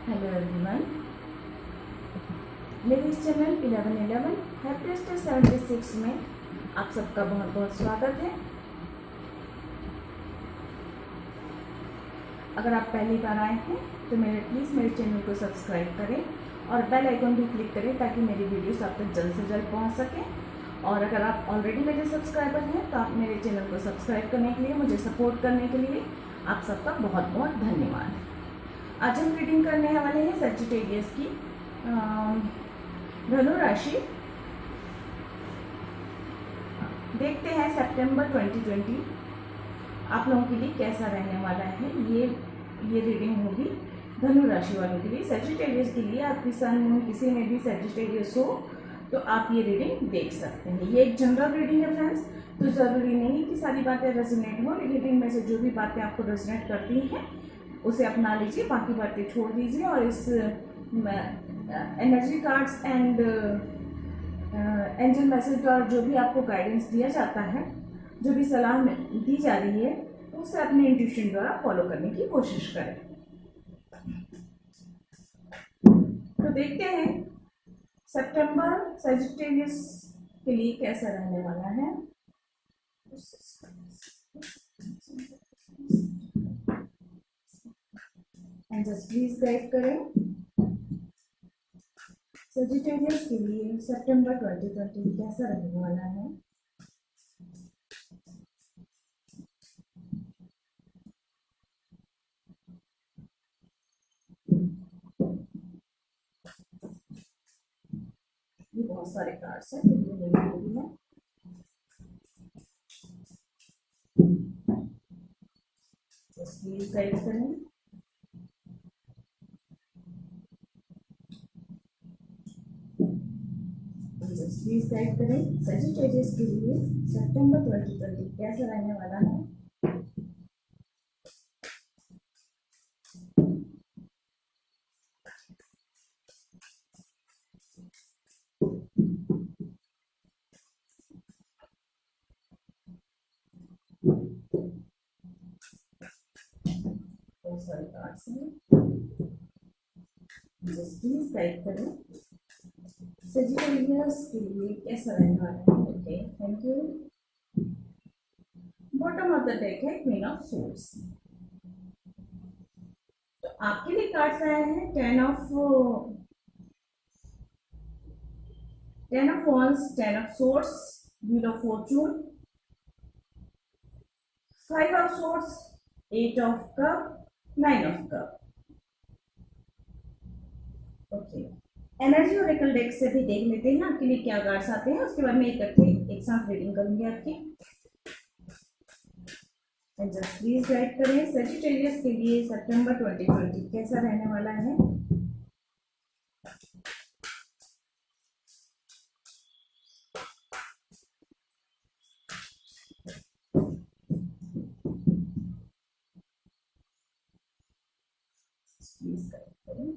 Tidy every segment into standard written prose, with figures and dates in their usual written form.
Hello everyone, मेरे इस channel 1111 happiest 76 में आप सबका बहुत बहुत स्वागत है। अगर आप पहली बार आए हैं तो प्लीज़ मेरे चैनल को सब्सक्राइब करें और बेल आइकन भी क्लिक करें ताकि मेरी वीडियोस आप तक जल्द से जल्द पहुंच सकें। और अगर आप ऑलरेडी मेरे सब्सक्राइबर हैं तो आप मेरे चैनल को सब्सक्राइब करने के लिए, मुझे सपोर्ट करने के लिए आप सबका बहुत बहुत धन्यवाद। आज हम रीडिंग करने वाले हैं सजिटेरियस की धनु राशि। देखते हैं सितंबर 2020 आप लोगों के लिए कैसा रहने वाला है। ये रीडिंग होगी धनु राशि वालों के लिए। सजिटेरियस के लिए आपकी सन मून किसी में भी सजिटेरियस हो तो आप ये रीडिंग देख सकते हैं। ये एक जनरल रीडिंग है फ्रेंड्स, तो ज़रूरी नहीं कि सारी बातें रेजोनेट हो, लेकिन इनमें से जो भी बातें आपको रेजोनेट करती हैं उसे अपना लीजिए, बाकी बातें छोड़ दीजिए। और इस energy cards and angel message द्वारा जो भी आपको गाइडेंस दिया जाता है, जो भी सलाह दी जा रही है, उसे अपने इंट्यूशन द्वारा फॉलो करने की कोशिश करें। तो देखते हैं सितंबर सजिटेरियस के लिए कैसा रहने वाला है। एंजल्स प्लीज गाइड करें सजिटेरियस के लिए सितंबर 2020 कैसा रहने वाला है। ये बहुत सारे कार्ड्स हैं, तो ये नहीं होगी है। प्लीज गाइड करें। प्लीज गाइड करें सजिटेरियस के लिए सितंबर 2020 कैसा रहने वाला है। बहुत सारे कार्ड्स हैं, प्लीज गाइड करें सजिटेरियस के लिए कैसा रहने वाला है। Okay, thank you. Bottom of the deck है क्वीन ऑफ सोर्ड्स। तो आपके लिए कार्ड्स आए हैं ten of wands, 10 of swords, wheel of fortune, 5 of swords, 8 of cup, 9 of cup। Okay, energy Oracle deck से भी देख लेते हैं आपके लिए क्या कार्ड्स आते हैं, उसके बाद में इकट्ठे एक साथ रीडिंग करूंगी आपकी। जस्ट प्लीज गाइड करें सजिटेरियस के लिए सितंबर 2020 कैसा रहने वाला है। प्लीज गाइड करें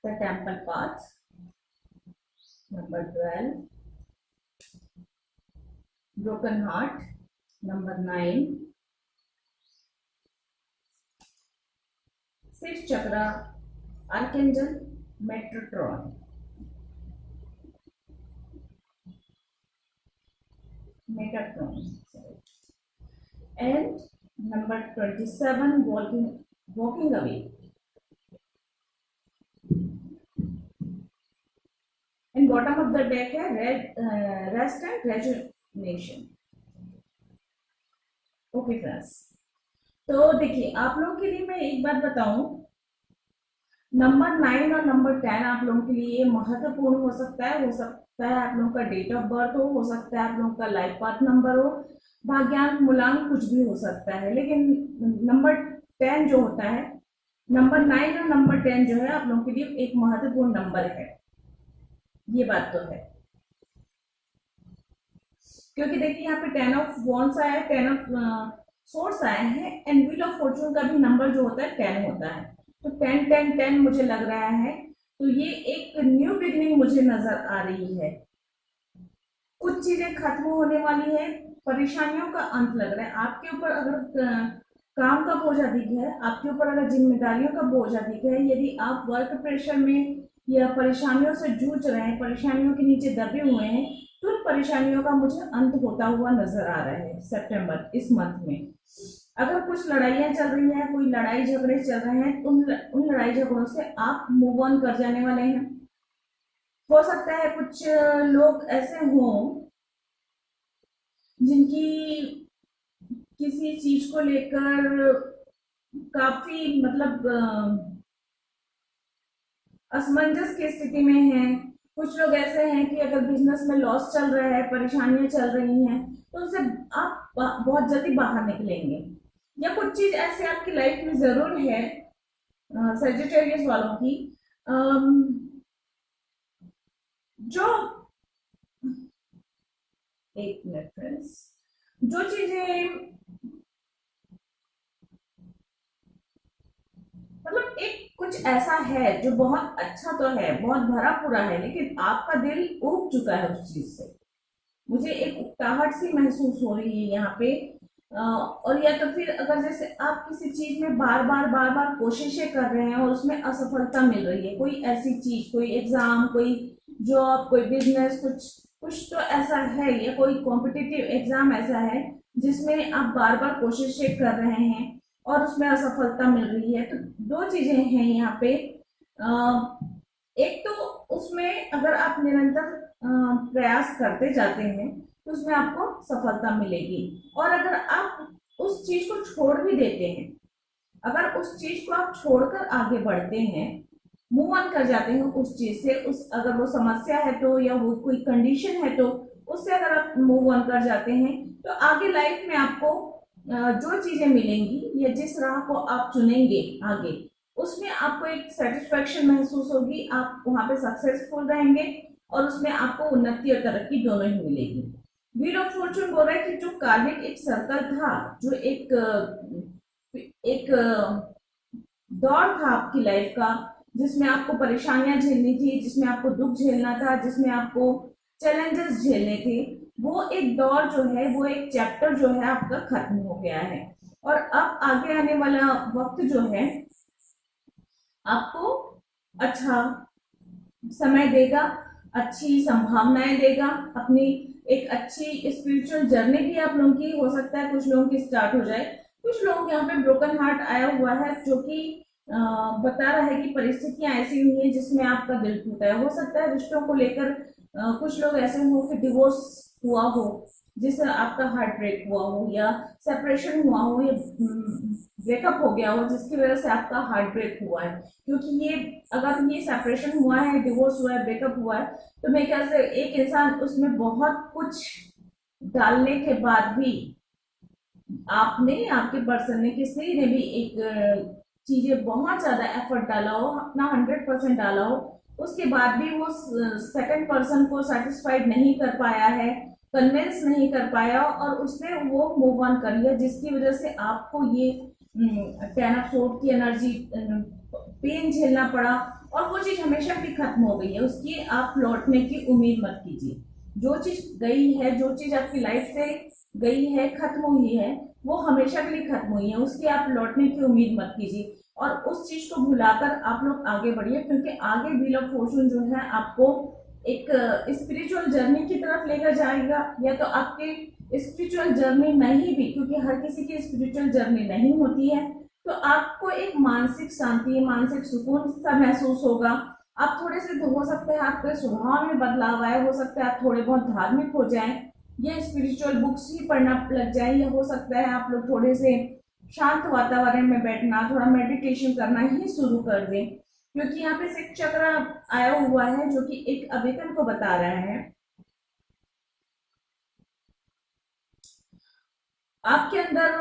the temple path, number 12, broken heart, number 9, six chakra, archangel Metatron, and number 27, walking away, and bottom of the deck है rest and resignation। Okay friends, तो देखिए आप लोगों के लिए मैं एक बात बताऊं, नंबर 9 और नंबर 10 आप लोगों के लिए महत्वपूर्ण हो सकता है आप लोगों का डेट ऑफ बर्थ हो सकता है आप लोगों का लाइफ पाथ नंबर हो, भाग्यांक मूलांक कुछ भी हो सकता है, लेकिन नंबर 10 जो होता है, नंबर 9 और नंबर 10 जो है आप लोगों के लिए एक महत्वपूर्ण नंबर है। ये बात तो है, क्योंकि देखिए यहाँ पे 10 ऑफ वॉन्ड्स आया है, 10 ऑफ सोर्स आए हैं, एंड व्हील ऑफ फॉर्चून का भी नंबर जो होता है 10 होता है। तो 10 10 10 मुझे लग रहा है, तो ये एक न्यू बिगनिंग मुझे नजर आ रही है। कुछ चीजें खत्म होने वाली है, परेशानियों का अंत लग रहा है आपके ऊपर। अगर काम का बोझ अधिक है आपके ऊपर, अगर जिम्मेदारियों का बोझ अधिक है, यदि आप वर्क प्रेशर में या परेशानियों से जूझ रहे हैं, परेशानियों के नीचे दबे हुए हैं, तो उन परेशानियों का मुझे अंत होता हुआ नजर आ रहा है सितंबर इस मंथ में। अगर कुछ लड़ाइयाँ चल रही हैं, कोई लड़ाई झगड़े चल रहे हैं, उन लड़ाई झगड़ों से आप मूव ऑन कर जाने वाले हैं। हो सकता है कुछ लोग ऐसे हों जिनकी किसी चीज को लेकर काफी मतलब असमंजस की स्थिति में हैं। कुछ लोग ऐसे हैं कि अगर बिजनेस में लॉस चल रहा है, परेशानियां चल रही हैं, तो उससे आप बहुत जल्दी बाहर निकलेंगे। या कुछ चीज ऐसे आपकी लाइफ में जरूर है सेजिटेरियस वालों की, अम, जो एक मिनट फ्रेंड्स, जो चीजें मतलब एक कुछ ऐसा है जो बहुत अच्छा तो है, बहुत भरा पूरा है, लेकिन आपका दिल ऊब चुका है उस चीज से। मुझे एक उकताहट सी महसूस हो रही है यहाँ पे। और या तो फिर अगर जैसे आप किसी चीज में बार बार कोशिशें कर रहे हैं और उसमें असफलता मिल रही है, कोई ऐसी चीज, कोई एग्जाम, कोई जॉब, कोई बिजनेस, कुछ कुछ तो ऐसा है, या कोई कॉम्पिटिटिव एग्जाम ऐसा है जिसमें आप बार बार कोशिशें कर रहे हैं और उसमें असफलता मिल रही है। तो दो चीजें हैं यहाँ पे। एक तो उसमें अगर आप निरंतर प्रयास करते जाते हैं तो उसमें आपको सफलता मिलेगी। और अगर आप उस चीज को छोड़ भी देते हैं, अगर उस चीज को आप छोड़कर आगे बढ़ते हैं, मूव ऑन कर जाते हैं उस चीज से, उस अगर वो समस्या है तो, या वो कोई कंडीशन है तो, उससे अगर आप मूव ऑन कर जाते हैं, तो आगे लाइफ में आपको जो चीजें मिलेंगी या जिस राह को आप चुनेंगे आगे, उसमें आपको एक सेटिस्फेक्शन महसूस होगी, आप वहां पे सक्सेसफुल रहेंगे और उसमें आपको उन्नति और तरक्की दोनों ही मिलेगी। व्हील ऑफ फॉर्चून बोल रहा है कि जो कार्मिक एक सर्कल था, जो एक दौर था आपकी लाइफ का, जिसमें आपको परेशानियां झेलनी थी, जिसमें आपको दुख झेलना था, जिसमें आपको चैलेंजेस झेलने थे, वो एक दौर जो है, वो एक चैप्टर जो है आपका खत्म हो गया है। और अब आगे आने वाला वक्त जो है आपको अच्छा समय देगा, अच्छी संभावनाएं देगा, अपनी एक अच्छी स्पिरिचुअल जर्नी भी आप लोगों की हो सकता है कुछ लोगों की स्टार्ट हो जाए। कुछ लोग यहाँ पे ब्रोकन हार्ट आया हुआ है, जो कि बता रहा है कि परिस्थितियां ऐसी हुई हैं जिसमें आपका दिल टूटा है। हो सकता है रिश्तों को लेकर कुछ लोग ऐसे हो कि डिवोर्स हुआ हो जिससे आपका हार्ट ब्रेक हुआ हो, या सेपरेशन हुआ हो, या ब्रेकअप हो गया हो जिसकी वजह से आपका हार्ट ब्रेक हुआ है। क्योंकि ये अगर ये सेपरेशन हुआ है, डिवोर्स हुआ है, ब्रेकअप हुआ है, तो मेरे ख्याल से एक इंसान उसमें बहुत कुछ डालने के बाद भी, आपने, आपके पर्सन ने, किसी ने भी एक चीजें बहुत ज्यादा एफर्ट डाला हो, अपना 100% डाला हो, उसके बाद भी वो सेकंड पर्सन को सेटिस्फाइड नहीं कर पाया है, कन्विंस नहीं कर पाया, और उसने वो मूव ऑन कर लिया, जिसकी वजह से आपको ये 10 ऑफ सोर्ड की एनर्जी, पेन झेलना पड़ा, और वो चीज हमेशा की खत्म हो गई है, उसकी आप लौटने की उम्मीद मत कीजिए। जो चीज गई है, जो चीज आपकी लाइफ से गई है, खत्म हुई है, वो हमेशा के लिए खत्म हुई है, उसकी आप लौटने की उम्मीद मत कीजिए और उस चीज को भुलाकर आप लोग आगे बढ़िए। क्योंकि आगे व्हील ऑफ फॉर्चून जो है आपको एक स्पिरिचुअल जर्नी की तरफ लेकर जाएगा, या तो आपके स्पिरिचुअल जर्नी नहीं भी, क्योंकि हर किसी की स्पिरिचुअल जर्नी नहीं होती है, तो आपको एक मानसिक शांति, मानसिक सुकून सा महसूस होगा। आप थोड़े से, हो सकते हैं आपके स्वभाव में बदलाव आए, हो सकता है आप थोड़े बहुत धार्मिक हो जाएं, या स्पिरिचुअल बुक्स ही पढ़ना लग जाए, या हो सकता है आप लोग थोड़े से शांत वातावरण में बैठना, थोड़ा मेडिटेशन करना ही शुरू कर दें। क्योंकि यहाँ पे सिक्स चक्र आया हुआ है जो कि एक अवेकन को बता रहा है। आपके अंदर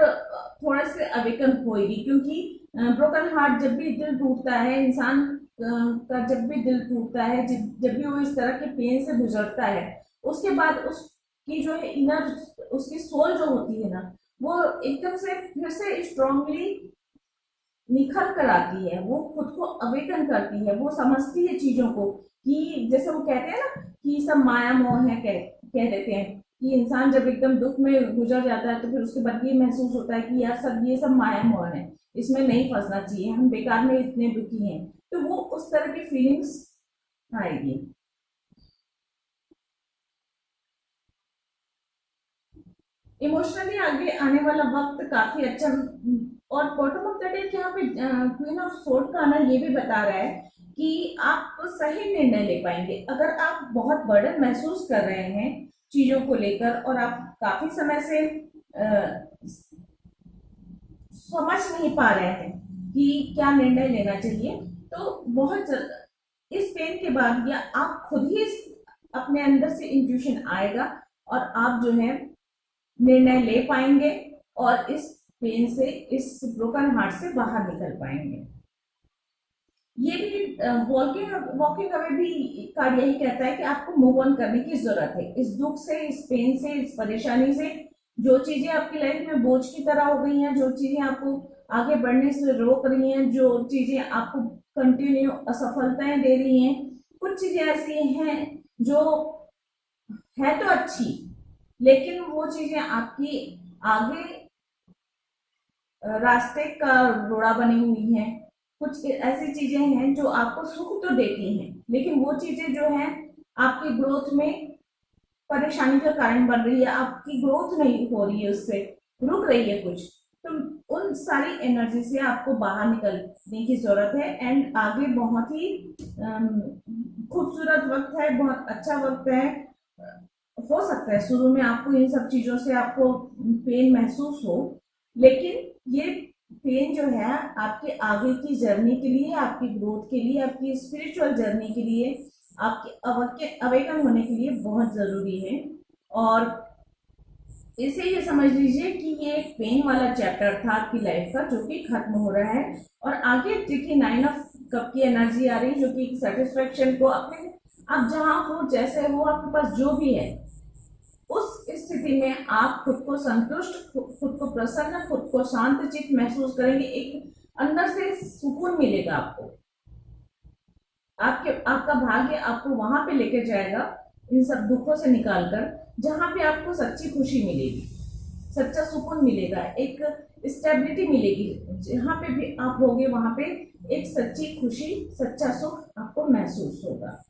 थोड़ा से अवेकन होगी, क्योंकि ब्रोकन हार्ट, जब भी दिल टूटता है इंसान का, जब भी दिल टूटता है, जब भी वो इस तरह के पेन से गुजरता है, उसके बाद उसकी जो है इनर, उसकी सोल जो होती है ना, वो एकदम से फिर से स्ट्रांगली निखर कर आती है, वो खुद को अवेकन करती है, वो समझती है चीजों को, कि जैसे वो कहते हैं ना कि सब माया मोह है, कह देते हैं कि इंसान जब एकदम दुख में गुजर जाता है तो फिर उसके बाद ये महसूस होता है कि यार सब ये सब माया मोह है, इसमें नहीं फंसना चाहिए, हम बेकार में इतने दुखी हैं, तो वो उस तरह की फीलिंग्स आएगी। इमोशनली आगे आने वाला वक्त काफी अच्छा। और बॉटम ऑफ द डे यहाँ पे क्वीन ऑफ सोर्ड का आना ये भी बता रहा है कि आप सही निर्णय ले पाएंगे। अगर आप बहुत बर्डन महसूस कर रहे हैं चीजों को लेकर और आप काफी समय से समझ नहीं पा रहे हैं कि क्या निर्णय लेना चाहिए, तो बहुत इस पेन के बाद या आप खुद ही अपने अंदर से इंट्यूशन आएगा और आप जो है निर्णय ले पाएंगे और इस पेन से, इस ब्रोकन हार्ट से बाहर निकल पाएंगे। ये भी वॉकिंग वॉकिंग अवे भी कार्ड यही कहता है कि आपको मूव ऑन करने की जरूरत है इस दुख से, इस पेन से, इस परेशानी से। जो चीजें आपकी लाइफ में बोझ की तरह हो गई हैं, जो चीजें आपको आगे बढ़ने से रोक रही हैं, जो चीजें आपको कंटिन्यू असफलताएं दे रही हैं, कुछ चीजें ऐसी हैं जो है तो अच्छी, लेकिन वो चीजें आपकी आगे रास्ते का रोड़ा बनी हुई है। कुछ ऐसी चीजें हैं जो आपको सुख तो देती हैं, लेकिन वो चीजें जो हैं आपकी ग्रोथ में परेशानी का कारण बन रही है, आपकी ग्रोथ नहीं हो रही है, उससे रुक रही है कुछ। तो उन सारी एनर्जी से आपको बाहर निकलने की जरूरत है। एंड आगे बहुत ही खूबसूरत वक्त है, बहुत अच्छा वक्त है। हो सकता है शुरू में आपको इन सब चीजों से आपको पेन महसूस हो, लेकिन ये पेन जो है आपके आगे की जर्नी के लिए, आपकी ग्रोथ के लिए, आपकी स्पिरिचुअल जर्नी के लिए, आपके अवेकन होने के लिए बहुत जरूरी है। और इसे ये समझ लीजिए कि ये एक पेन वाला चैप्टर था आपकी लाइफ का जो कि खत्म हो रहा है। और आगे देखिए 9 ऑफ कप की एनर्जी आ रही है जो कि सेटिस्फेक्शन को, अपने आप जहां हो, जैसे हो, आपके पास जो भी है उस स्थिति में आप खुद को संतुष्ट, खुद को प्रसन्न, खुद को शांत चित्त महसूस करेंगे। एक अंदर से सुकून मिलेगा आपको। आपका भाग्य आपको वहां पे लेके जाएगा इन सब दुखों से निकालकर, जहां पे आपको सच्ची खुशी मिलेगी, सच्चा सुकून मिलेगा, एक स्टेबिलिटी मिलेगी। जहां पे भी आप होगे वहां पे एक सच्ची खुशी, सच्चा सुख आपको महसूस होगा।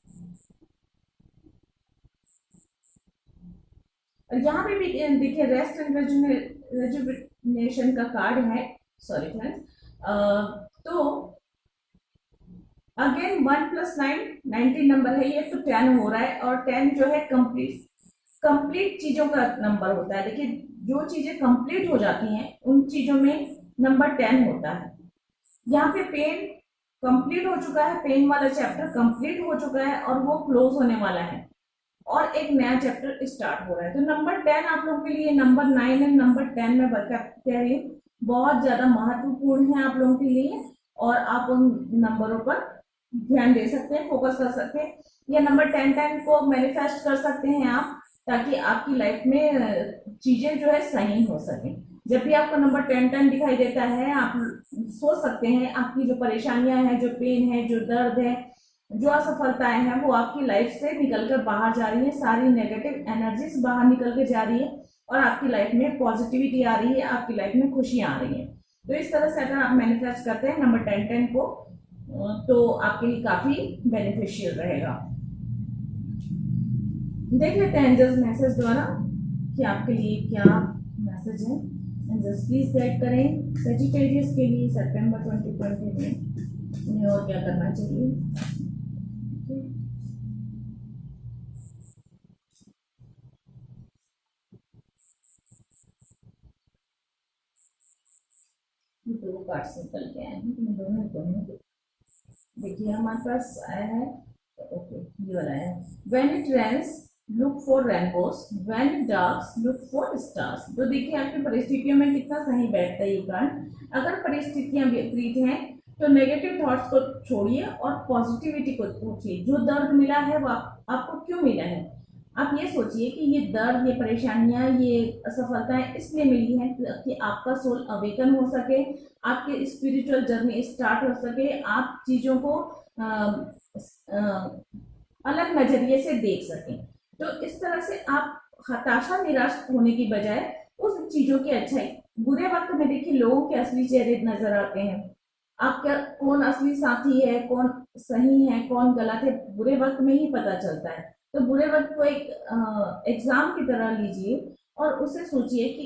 और यहाँ पे भी देखिए रेस्ट एंड रेजुविनेशन का कार्ड है। सॉरी फ्रेंड्स, तो अगेन 1+9 19 नंबर है ये, तो 10 हो रहा है। और 10 जो है कंप्लीट चीजों का नंबर होता है। देखिए जो चीजें कंप्लीट हो जाती हैं उन चीजों में नंबर 10 होता है। यहाँ पे पेन कंप्लीट हो चुका है, पेन वाला चैप्टर कंप्लीट हो चुका है और वो क्लोज होने वाला है और एक नया चैप्टर स्टार्ट हो रहा है। तो नंबर 10 आप लोगों के लिए, नंबर 9 एंड नंबर 10 में कह रही हूँ बहुत ज्यादा महत्वपूर्ण है आप लोगों के लिए। और आप उन नंबरों पर ध्यान दे सकते हैं, फोकस कर सकते हैं। या नंबर 10 को मैनिफेस्ट कर सकते हैं आप, ताकि आपकी लाइफ में चीजें जो है सही हो सके। जब भी आपको नंबर 10 दिखाई देता है, आप सोच सकते हैं आपकी जो परेशानियां हैं, जो पेन है, जो दर्द है, जो असफलताएं हैं, वो आपकी लाइफ से निकलकर बाहर जा रही है। सारी नेगेटिव एनर्जीज बाहर निकल के जा रही है और आपकी लाइफ में पॉजिटिविटी आ रही है, आपकी लाइफ में खुशियां आ रही है। तो इस तरह से अगर आप मैनिफेस्ट करते हैं नंबर 10 को, तो आपके लिए काफी बेनिफिशियल रहेगा। देख लेते हैं एंजल्स मैसेज द्वारा कि आपके लिए क्या मैसेज है। एंजल्स प्लीज गाइड करें सेजिटेरियस के लिए सितंबर 2020 में उन्हें और क्या करना चाहिए। दो कार्ड्स निकल के आए हैं, दोनों देखिए हमारे पास आया है। ओके, ये वाला है, when it rains look for rainbows, when it darks look for stars. तो देखिए आपकी परिस्थितियों में कितना सही बैठता है ये कार्ड। अगर परिस्थितियां विपरीत हैं तो नेगेटिव थॉट्स को छोड़िए और पॉजिटिविटी को सोचिए। जो दर्द मिला है वो आपको क्यों मिला है, आप ये सोचिए कि ये दर्द, ये परेशानियां, ये असफलताएं इसलिए मिली हैं कि आपका सोल अवेकन हो सके, आपके स्पिरिचुअल जर्नी स्टार्ट हो सके, आप चीजों को अलग नजरिए से देख सकें। तो इस तरह से आप हताशा निराश होने की बजाय उस चीजों की अच्छाई, बुरे वक्त में देखिए लोगों के असली चेहरे नजर आते हैं। आपका कौन असली साथी है, कौन सही है, कौन गलत है, बुरे वक्त में ही पता चलता है। तो बुरे वक्त को एक एग्जाम की तरह लीजिए और उसे सोचिए कि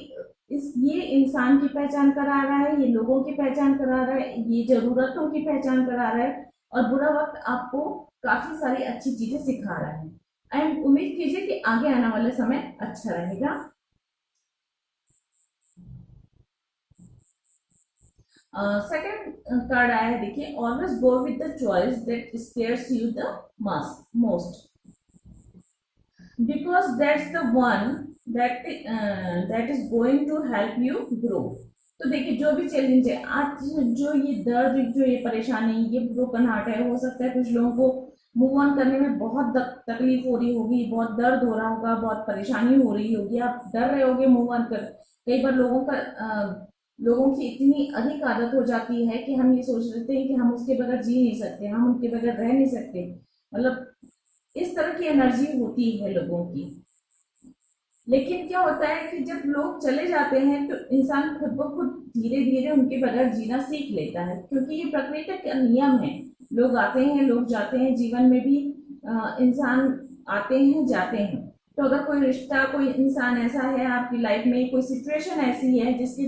ये इंसान की पहचान करा रहा है, ये लोगों की पहचान करा रहा है, ये जरूरतों की पहचान करा रहा है, और बुरा वक्त आपको काफी सारी अच्छी चीजें सिखा रहा है। एंड उम्मीद कीजिए कि आगे आने वाले समय अच्छा रहेगा। सेकंड कार्ड आया है, देखिए, always go with the choice that scares you the most, because that's the one that is going to help you grow. तो देखिए, जो भी चैलेंज है आज, जो ये दर्द, जो ये परेशानी, ये ब्रोकन हार्ट है, हो सकता है कुछ लोगों को मूव ऑन करने में बहुत तकलीफ हो रही होगी, बहुत दर्द हो रहा होगा, बहुत परेशानी हो रही होगी, आप डर रहे होगे मूव ऑन कर। कई बार लोगों की इतनी अधिक आदत हो जाती है कि हम ये सोच लेते हैं कि हम उसके बगैर जी नहीं सकते, हम उनके बगैर रह नहीं सकते, मतलब इस तरह की एनर्जी होती है लोगों की। लेकिन क्या होता है कि जब लोग चले जाते हैं तो इंसान खुद ब खुद धीरे धीरे उनके बगैर जीना सीख लेता है, क्योंकि ये प्रकृति का नियम है। लोग आते हैं, लोग जाते हैं, जीवन में भी इंसान आते हैं, जाते हैं। तो अगर कोई रिश्ता, कोई इंसान ऐसा है आपकी लाइफ में, कोई सिचुएशन ऐसी है जिसके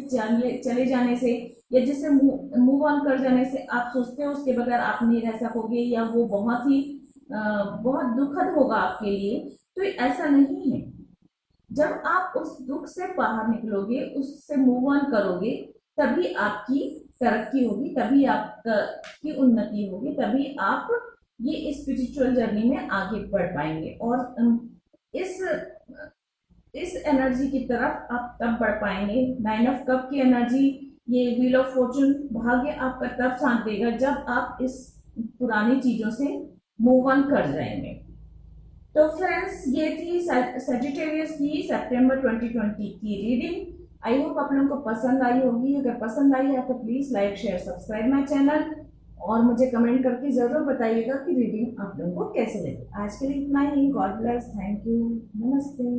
चले जाने से या जिससे मूव ऑन कर जाने से आप सोचते हो उसके बगैर आप नहीं रह सकोगे, या वो बहुत ही बहुत दुखद होगा आपके लिए, तो ऐसा नहीं है। जब आप उस दुख से बाहर निकलोगे, उससे मूव ऑन करोगे, तभी आपकी तरक्की होगी, तभी आपकी उन्नति होगी, तभी आप ये स्पिरिचुअल जर्नी में आगे बढ़ पाएंगे। और इस इस एनर्जी की तरफ आप तब बढ़ पाएंगे। 9 ऑफ कप की एनर्जी, ये व्हील ऑफ फॉर्चून, भाग्य आपका तब साथ देगा जब आप इस पुरानी चीजों से मूव ऑन कर जाएंगे। तो फ्रेंड्स, ये थी सजिटेरियस की सितंबर 2020 की रीडिंग। आई होप आप लोगों को पसंद आई होगी। अगर पसंद आई है तो please like share subscribe my channel, और मुझे कमेंट करके जरूर बताइएगा कि रीडिंग आप लोगों को कैसे लगी। आज के लिए इतना ही। गॉड ब्लेस, थैंक यू, नमस्ते।